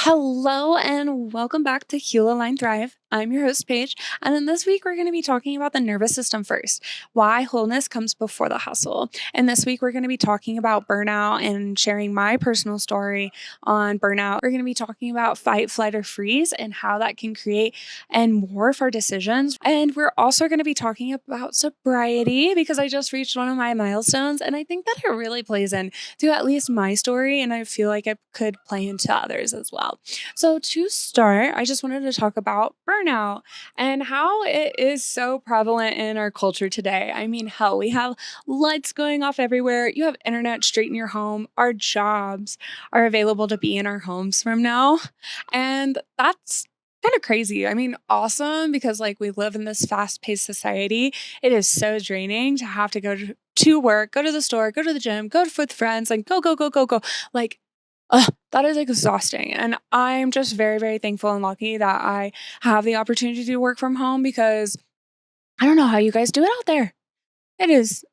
Hello and welcome back to Heal Align Thrive. I'm your host, Paige, and then this week we're going to be talking about the nervous system first, why wholeness comes before the hustle. And this week we're going to be talking about burnout and sharing my personal story on burnout. We're going to be talking about fight, flight, or freeze and how that can create and morph our decisions. And we're also going to be talking about sobriety because I just reached one of my milestones, and I think that it really plays in to at least my story, and I feel like it could play into others as well. So, to start, I just wanted to talk about burnout and how it is so prevalent in our culture today. I mean, hell, we have lights going off everywhere. You have internet straight in your home. Our jobs are available to be in our homes from now. And that's kind of crazy. I mean, awesome because like we live in this fast-paced society. It is so draining to have to go to work, go to the store, go to the gym, go with friends, and go, go, go, go, go. Like, that is exhausting. And I'm just very, very thankful and lucky that I have the opportunity to work from home because I don't know how you guys do it out there. It is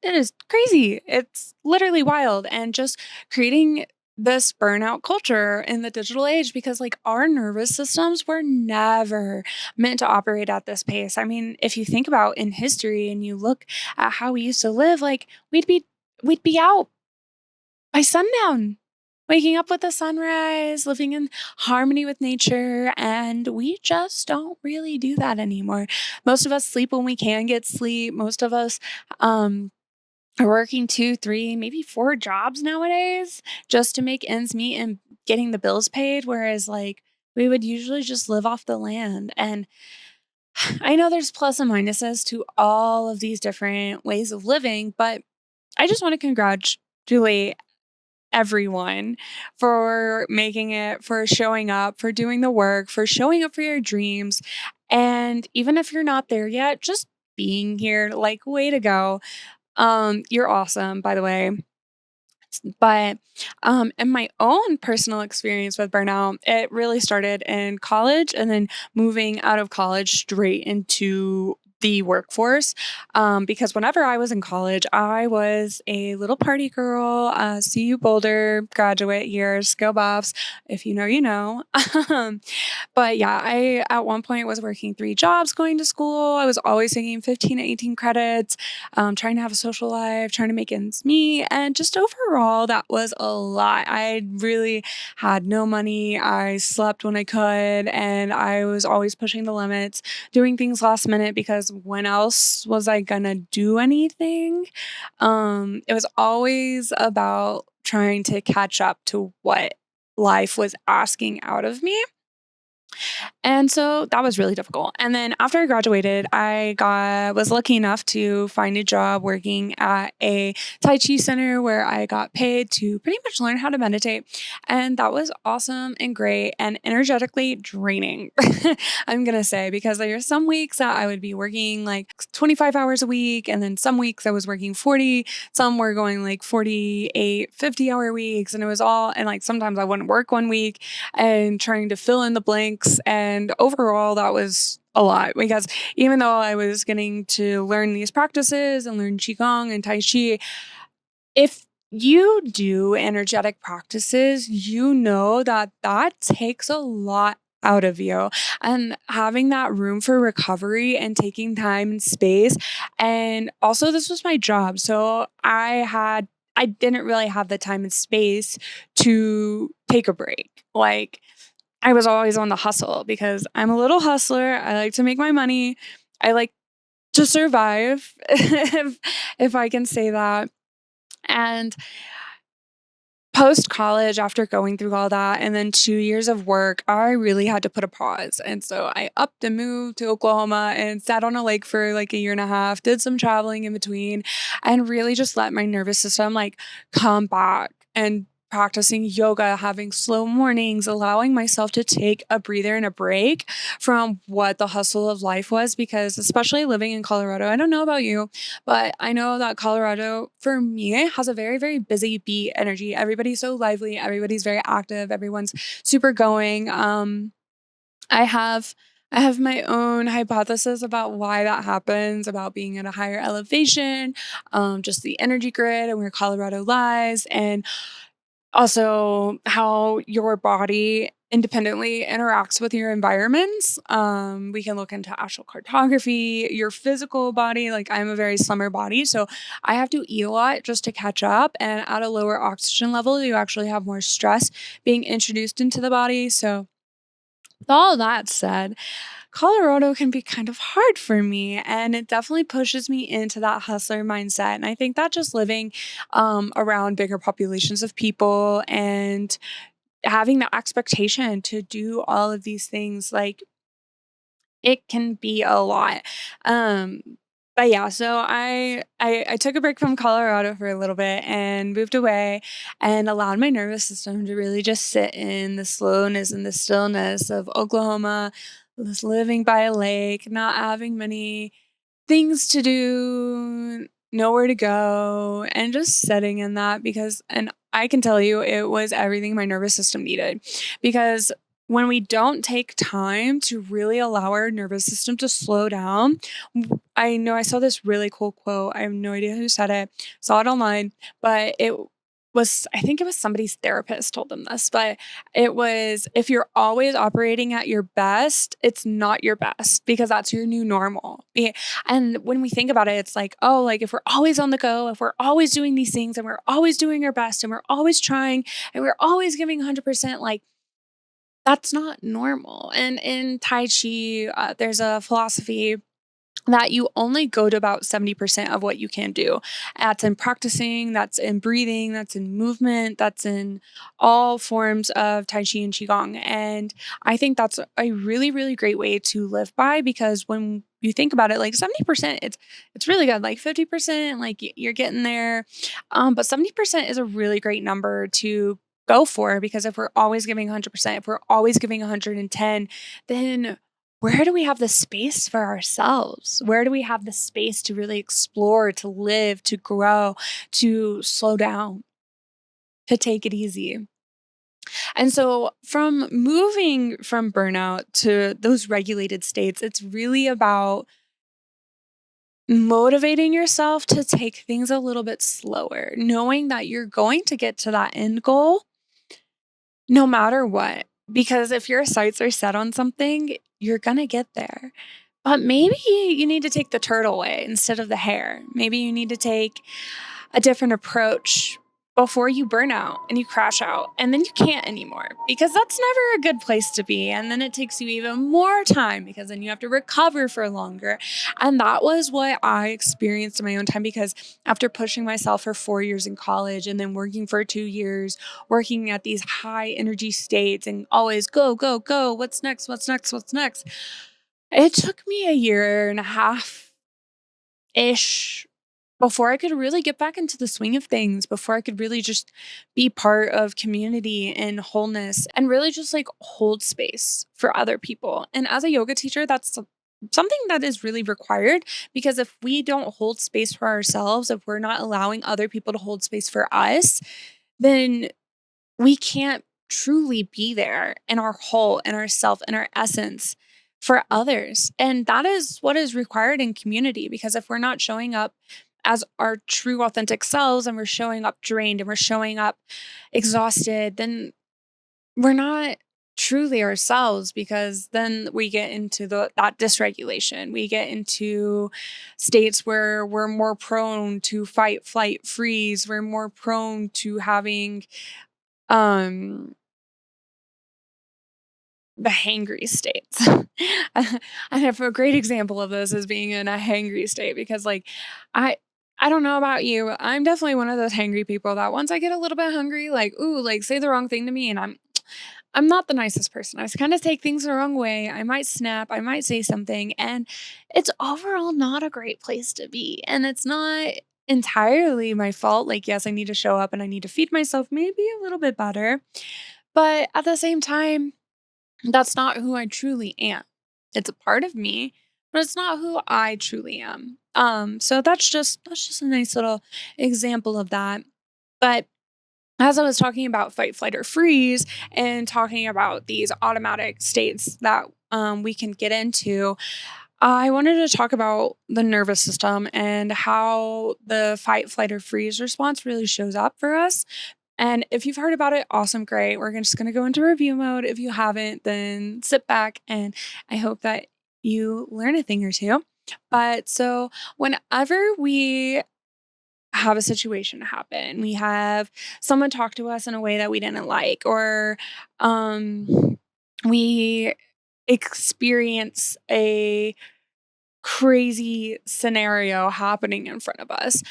crazy. It's literally wild. And just creating this burnout culture in the digital age because like our nervous systems were never meant to operate at this pace. I mean, if you think about in history and you look at how we used to live, like we'd be out by sundown, waking up with the sunrise, living in harmony with nature, and we just don't really do that anymore. Most of us sleep when we can get sleep. Most of us um are working 2, 3, maybe 4 jobs nowadays just to make ends meet and getting the bills paid, whereas like we would usually just live off the land. And I know there's plus and minuses to all of these different ways of living, but I just want to congratulate everyone for making it, for showing up, for doing the work, for showing up for your dreams. And even if you're not there yet, just being here, like, way to go. You're awesome, by the way. But in my own personal experience with burnout, it really started in college and then moving out of college straight into the workforce. Because whenever I was in college, I was a little party girl, CU Boulder graduate years, go Buffs. If you know, you know. Um, but yeah, I at one point was working 3 jobs going to school. I was always taking 15 to 18 credits, trying to have a social life, trying to make ends meet. And just overall, that was a lot. I really had no money. I slept when I could, and I was always pushing the limits, doing things last minute because when else was I gonna do anything? It was always about trying to catch up to what life was asking out of me. And so that was really difficult. And then after I graduated, I got was lucky enough to find a job working at a Tai Chi center where I got paid to pretty much learn how to meditate. And that was awesome and great and energetically draining. I'm going to say because there are some weeks that I would be working like 25 hours a week, and then some weeks I was working 40, some were going like 48, 50-hour weeks, and it was all, and like sometimes I wouldn't work one week and trying to fill in the blanks. And overall, that was a lot because even though I was getting to learn these practices and learn Qigong and Tai Chi, if you do energetic practices, you know that that takes a lot out of you, and having that room for recovery and taking time and space. And also, this was my job. So I didn't really have the time and space to take a break. Like, I was always on the hustle because I'm a little hustler. I like to make my money. I like to survive, if I can say that. And post college, after going through all that and then 2 years of work, I really had to put a pause. And so I upped and moved to Oklahoma and sat on a lake for like a year and a half, did some traveling in between, and really just let my nervous system like come back and practicing yoga, having slow mornings, allowing myself to take a breather and a break from what the hustle of life was. Because especially living in Colorado, I don't know about you, but I know that Colorado, for me, has a very, very busy beat energy. Everybody's so lively. Everybody's very active. Everyone's super going. I have I have my own hypothesis about why that happens, about being at a higher elevation, just the energy grid and where Colorado lies, and also how your body independently interacts with your environments. We can look into astrocartography, your physical body. Like I'm a very slimmer body, so I have to eat a lot just to catch up. And at a lower oxygen level, you actually have more stress being introduced into the body. So, with all that said, Colorado can be kind of hard for me, and it definitely pushes me into that hustler mindset. And I think that just living around bigger populations of people and having the expectation to do all of these things, like, it can be a lot. Um, but yeah, so I took a break from Colorado for a little bit and moved away and allowed my nervous system to really just sit in the slowness and the stillness of Oklahoma, just living by a lake, not having many things to do, nowhere to go, and just sitting in that because and I can tell you it was everything my nervous system needed. Because when we don't take time to really allow our nervous system to slow down, I know I saw this really cool quote. I have no idea who said it, saw it online, but it was, I think it was somebody's therapist told them this, but it was, if you're always operating at your best, it's not your best because that's your new normal. And when we think about it, it's like, oh, like if we're always on the go, if we're always doing these things and we're always doing our best and we're always trying and we're always giving 100%, like that's not normal. And in Tai Chi, there's a philosophy that you only go to about 70% of what you can do. That's in practicing, that's in breathing, that's in movement, that's in all forms of Tai Chi and Qigong. And I think that's a really, really great way to live by because when you think about it, like 70%, it's really good. Like 50%, like you're getting there. But 70% is a really great number to go for because if we're always giving 100%, if we're always giving 110, then where do we have the space for ourselves? Where do we have the space to really explore, to live, to grow, to slow down, to take it easy? And so, from moving from burnout to those regulated states, it's really about motivating yourself to take things a little bit slower, knowing that you're going to get to that end goal no matter what. Because if your sights are set on something, you're going to get there. But maybe you need to take the turtle way instead of the hare. Maybe you need to take a different approach before you burn out and you crash out and then you can't anymore because that's never a good place to be. And then it takes you even more time because then you have to recover for longer. And that was what I experienced in my own time because after pushing myself for 4 years in college and then working for 2 years, working at these high energy states and always go, go, go, what's next? What's next? What's next? It took me a year and a half ish before I could really get back into the swing of things, before I could really just be part of community and wholeness and really just like hold space for other people. And as a yoga teacher, that's something that is really required because if we don't hold space for ourselves, if we're not allowing other people to hold space for us, then we can't truly be there in our whole, in our self, in our essence for others. And that is what is required in community because if we're not showing up as our true authentic selves and we're showing up drained and we're showing up exhausted, then we're not truly ourselves because then we get into that dysregulation. We get into states where we're more prone to fight, flight, freeze. We're more prone to having um the hangry states. I have a great example of this as being in a hangry state because like I I don't know about you. I'm definitely one of those hangry people that once I get a little bit hungry, like, ooh, like say the wrong thing to me and I'm not the nicest person. I just kind of take things the wrong way. I might snap, I might say something, and it's overall not a great place to be. And it's not entirely my fault. Like, yes, I need to show up and I need to feed myself maybe a little bit better. But at the same time, that's not who I truly am. It's a part of me, but it's not who I truly am. So that's just a nice little example of that. But as I was talking about fight, flight, or freeze, and talking about these automatic states that we can get into, I wanted to talk about the nervous system and how the fight, flight, or freeze response really shows up for us And if you've heard about it, awesome, great. Just going to go into review mode. If you haven't, then sit back and I hope that you learn a thing or two. But so whenever we have a situation happen, we have someone talk to us in a way that we didn't like, or we experience a crazy scenario happening in front of us,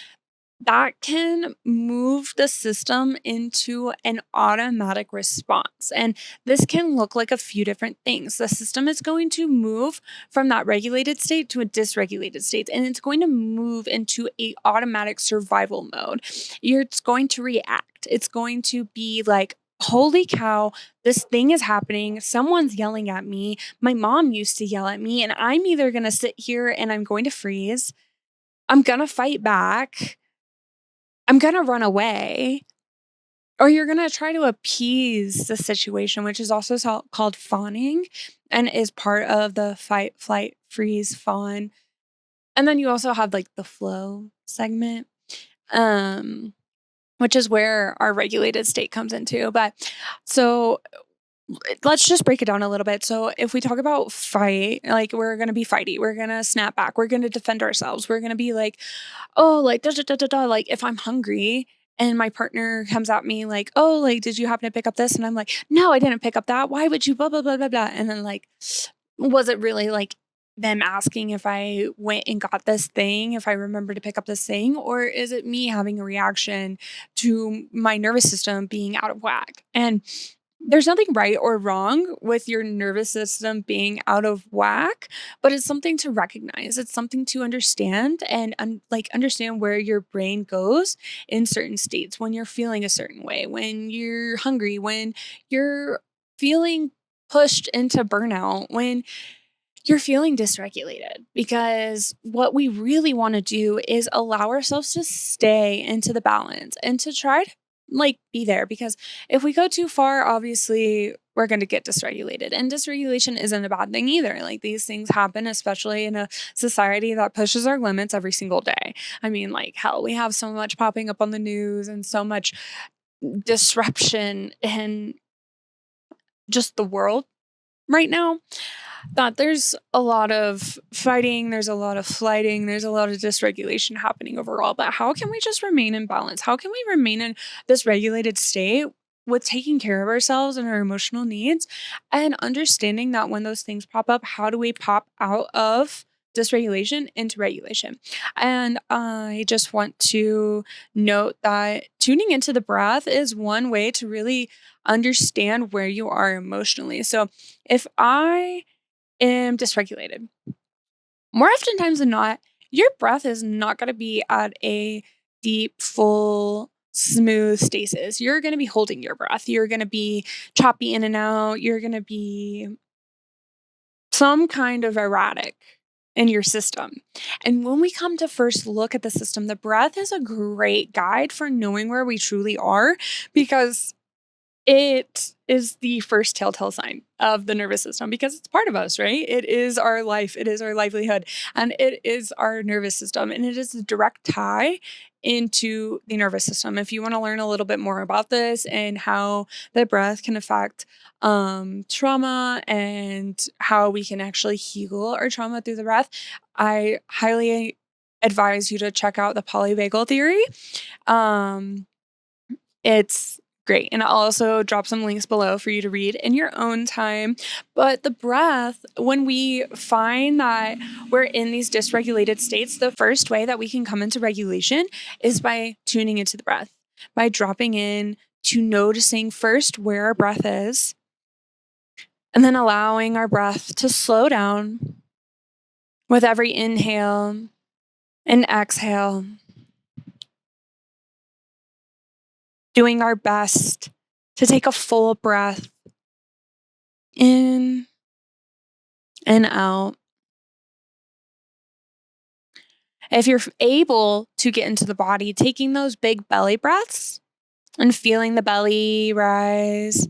that can move the system into an automatic response. And this can look like a few different things. The system is going to move from that regulated state to a dysregulated state, and it's going to move into a automatic survival mode. It's going to react. It's going to be like, holy cow, this thing is happening. Someone's yelling at me. My mom used to yell at me, and I'm either going to sit here and I'm going to freeze. I'm going to fight back. I'm gonna run away, or you're gonna try to appease the situation, which is also called fawning and is part of the fight, flight, freeze, fawn. And then you also have like the flow segment, um, which is where our regulated state comes into. But so let's just break it down a little bit. So if we talk about fight, like we're gonna be fighty, we're gonna snap back, we're gonna defend ourselves, we're gonna be like, oh, like, da, da, da, da, da. Like, if I'm hungry and my partner comes at me like, oh, like, did you happen to pick up this? And I'm like, no, I didn't pick up that. Why would you? Blah, blah, blah, blah, blah. And then, like, was it really like them asking if I went and got this thing, if I remember to pick up this thing? Or is it me having a reaction to my nervous system being out of whack? And there's nothing right or wrong with your nervous system being out of whack, but it's something to recognize. It's something to understand and like understand where your brain goes in certain states when you're feeling a certain way, when you're hungry, when you're feeling pushed into burnout, when you're feeling dysregulated, because what we really want to do is allow ourselves to stay into the balance and to try to like be there, because if we go too far, obviously we're going to get dysregulated, and dysregulation isn't a bad thing either. Like, these things happen, especially in a society that pushes our limits every single day. I mean, like, hell, we have so much popping up on the news and so much disruption in just the world right now, that there's a lot of fighting, there's a lot of flighting, there's a lot of dysregulation happening overall. But how can we just remain in balance? How can we remain in this regulated state with taking care of ourselves and our emotional needs, and understanding that when those things pop up, how do we pop out of dysregulation into regulation? And I just want to note that tuning into the breath is one way to really understand where you are emotionally. So if I am dysregulated, more oftentimes than not, your breath is not going to be at a deep, full, smooth stasis. You're going to be holding your breath. You're going to be choppy in and out. You're going to be some kind of erratic in your system. And when we come to first look at the system, the breath is a great guide for knowing where we truly are, because it is the first telltale sign of the nervous system, because it's part of us, right? It is our life, it is our livelihood, and it is our nervous system, and it is a direct tie into the nervous system. If you want to learn a little bit more about this and how the breath can affect trauma and how we can actually heal our trauma through the breath, I highly advise you to check out the polyvagal theory. Um, it's great. And I'll also drop some links below for you to read in your own time. But the breath, when we find that we're in these dysregulated states, the first way that we can come into regulation is by tuning into the breath, by dropping in to noticing first where our breath is, and then allowing our breath to slow down with every inhale and exhale, doing our best to take a full breath in and out. If you're able to get into the body, taking those big belly breaths and feeling the belly rise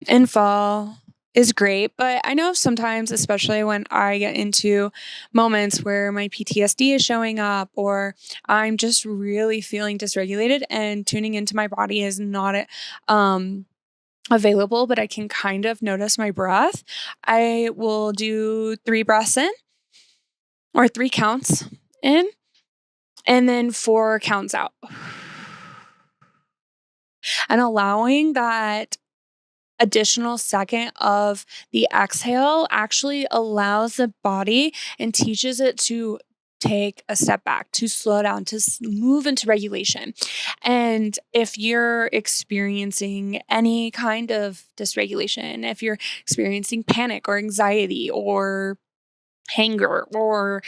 and fall, is great, but I know sometimes, especially when I get into moments where my PTSD is showing up or I'm just really feeling dysregulated and tuning into my body is not um available, but I can kind of notice my breath. I will do 3 breaths in or 3 counts in and then 4 counts out. And allowing that additional second of the exhale actually allows the body and teaches it to take a step back, to slow down, to move into regulation. And if you're experiencing any kind of dysregulation, if you're experiencing panic or anxiety or anger or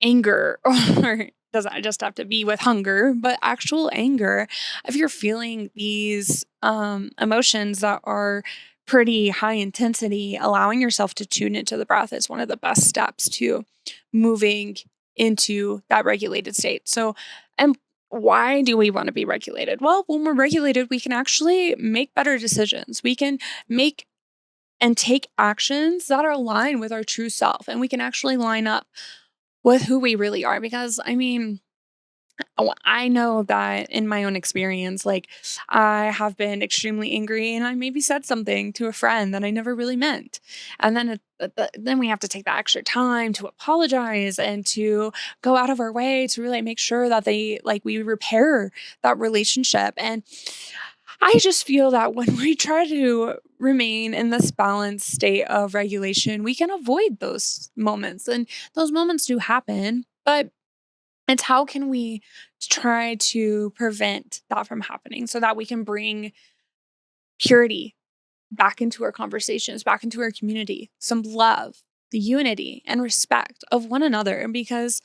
anger or doesn't just have to be with hunger, but actual anger. If you're feeling these emotions that are pretty high intensity, allowing yourself to tune into the breath is one of the best steps to moving into that regulated state. So, and why do we want to be regulated? Well, when we're regulated, we can actually make better decisions. We can make and take actions that are aligned with our true self, and we can actually line up with who we really are. Because I mean, I know that in my own experience, like I have been extremely angry and I maybe said something to a friend that I never really meant. And then then we have to take the extra time to apologize and to go out of our way to really make sure that we repair that relationship. And I just feel that when we try to remain in this balanced state of regulation, we can avoid those moments. And those moments do happen, but it's how can we try to prevent that from happening so that we can bring purity back into our conversations, back into our community, some love, the unity and respect of one another. Because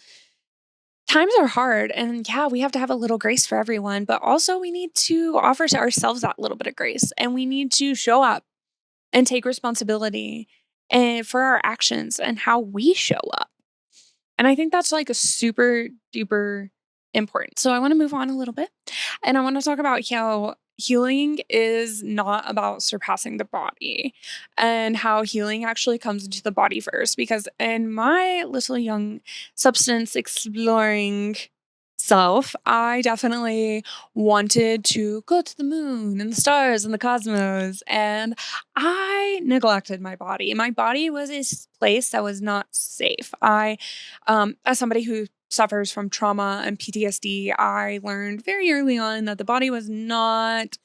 times are hard and yeah, we have to have a little grace for everyone, but also we need to offer to ourselves that little bit of grace and we need to show up and take responsibility and for our actions and how we show up. And I think that's like a super duper important. So I want to move on a little bit and I want to talk about how healing is not about surpassing the body and how healing actually comes into the body first. Because in my little young substance exploring self, I definitely wanted to go to the moon and the stars and the cosmos. And I neglected my body. My body was a place that was not safe. As somebody who suffers from trauma and PTSD, I learned very early on that the body was not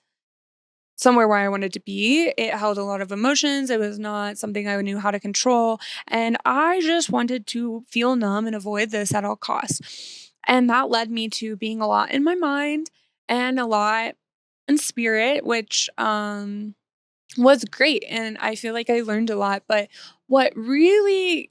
somewhere where I wanted to be. It held a lot of emotions. It was not something I knew how to control. And I just wanted to feel numb and avoid this at all costs. And that led me to being a lot in my mind and a lot in spirit, which was great, and I feel like I learned a lot, but what really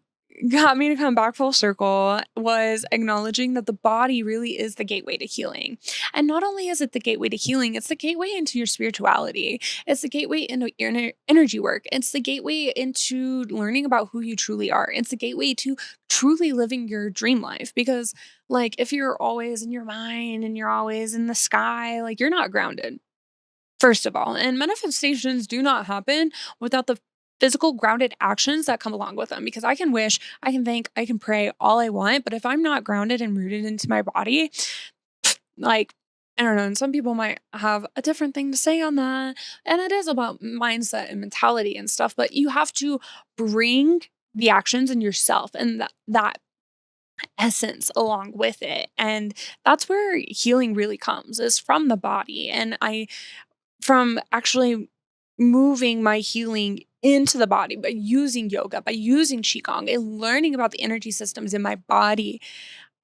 got me to come back full circle was acknowledging that the body really is the gateway to healing. And not only is it the gateway to healing, it's the gateway into your spirituality. It's the gateway into your energy work. It's the gateway into learning about who you truly are. It's the gateway to truly living your dream life because like if you're always in your mind and you're always in the sky, like you're not grounded. First of all, and manifestations do not happen without the physical grounded actions that come along with them because I can wish, I can think, I can pray all I want, but if I'm not grounded and rooted into my body, like I don't know, and some people might have a different thing to say on that. And it is about mindset and mentality and stuff, but you have to bring the actions in yourself and that essence along with it. And that's where healing really comes is from the body. And I from actually moving my healing into the body by using yoga, by using qigong and learning about the energy systems in my body,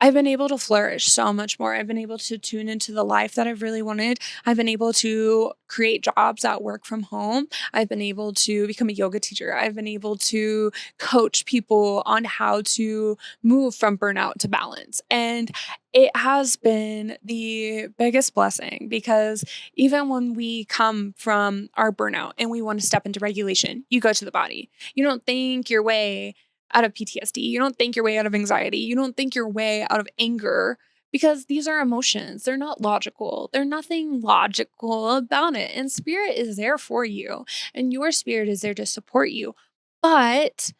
I've been able to flourish so much more. I've been able to tune into the life that I've really wanted. I've been able to create jobs that work from home. I've been able to become a yoga teacher. I've been able to coach people on how to move from burnout to balance. And it has been the biggest blessing because even when we come from our burnout and we want to step into regulation, you go to the body. You don't think your way out of PTSD. You don't think your way out of anxiety. You don't think your way out of anger because these are emotions. They're not logical. There's nothing logical about it. And spirit is there for you, and your spirit is there to support you. But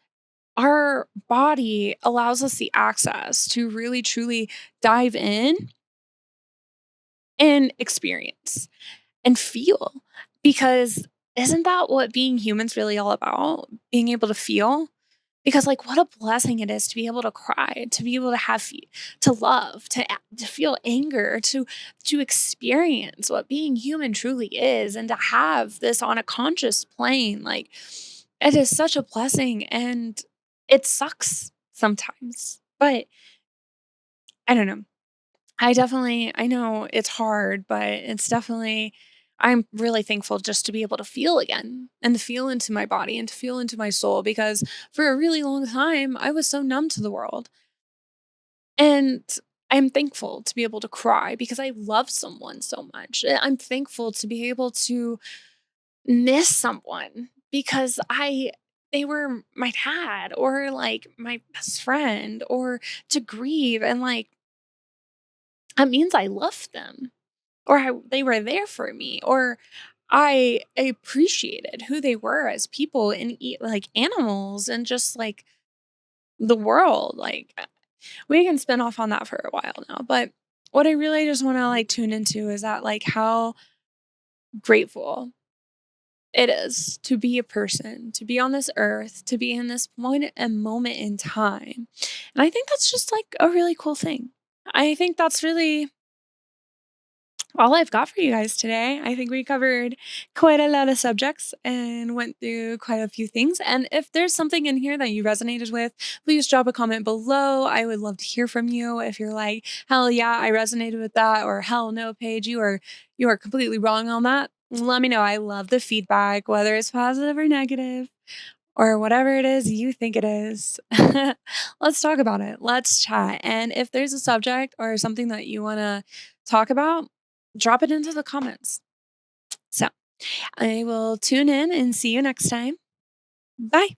our body allows us the access to really truly dive in and experience and feel, because isn't that what being human's really all about? Being able to feel? Because, like, what a blessing it is to be able to cry, to be able to to love, to feel anger, to experience what being human truly is, and to have this on a conscious plane. Like, it is such a blessing, and it sucks sometimes. But I don't know. I know it's hard, but it's definitely, I'm really thankful just to be able to feel again and to feel into my body and to feel into my soul, because for a really long time I was so numb to the world. And I'm thankful to be able to cry because I love someone so much. I'm thankful to be able to miss someone because they were my dad or like my best friend, or to grieve and like that means I loved them, or they were there for me, or I appreciated who they were as people and like animals and just like the world. Like, we can spin off on that for a while now, but what I really just want to like tune into is that like how grateful it is to be a person, to be on this earth, to be in this point and moment in time. And I think that's just like a really cool thing. I think that's really all I've got for you guys today. I think we covered quite a lot of subjects and went through quite a few things. And if there's something in here that you resonated with, please drop a comment below. I would love to hear from you. If you're like, hell yeah, I resonated with that, or hell no, Paige, you are completely wrong on that. Let me know. I love the feedback, whether it's positive or negative, or whatever it is you think it is. Let's talk about it. Let's chat. And if there's a subject or something that you want to talk about, drop it into the comments. So I will tune in and see you next time. Bye.